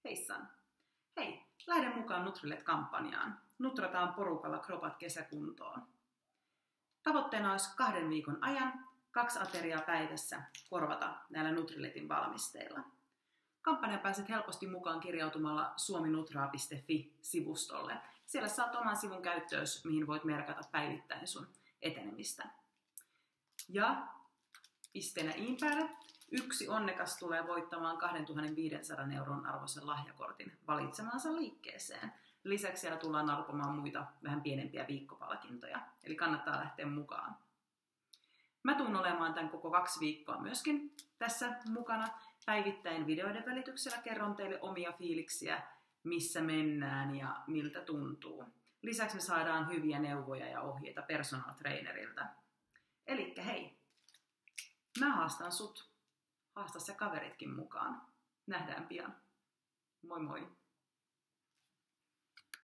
Heissan! Hei, lähde mukaan Nutrilett-kampanjaan. Nutrataan porukalla kropat kesäkuntoon. Tavoitteena olisi 2 viikon ajan 2 ateriaa päivässä korvata näillä Nutriletin valmisteilla. Kampanjaan pääset helposti mukaan kirjautumalla suominutraa.fi-sivustolle. Siellä saat oman sivun käyttöös, mihin voit merkata päivittäin sun etenemistä. Ja pisteenä iin päälle 1 onnekas tulee voittamaan 2500 € arvoisen lahjakortin valitsemaansa liikkeeseen. Lisäksi siellä tullaan arpomaan muita vähän pienempiä viikkopalkintoja, eli kannattaa lähteä mukaan. Mä tuun olemaan tämän koko 2 viikkoa myöskin tässä mukana. Päivittäin videoiden välityksellä kerron teille omia fiiliksiä, missä mennään ja miltä tuntuu. Lisäksi me saadaan hyviä neuvoja ja ohjeita personal trainerilta. Elikkä hei, mä haastan sut. Haasta se kaveritkin mukaan. Nähdään pian. Moi moi!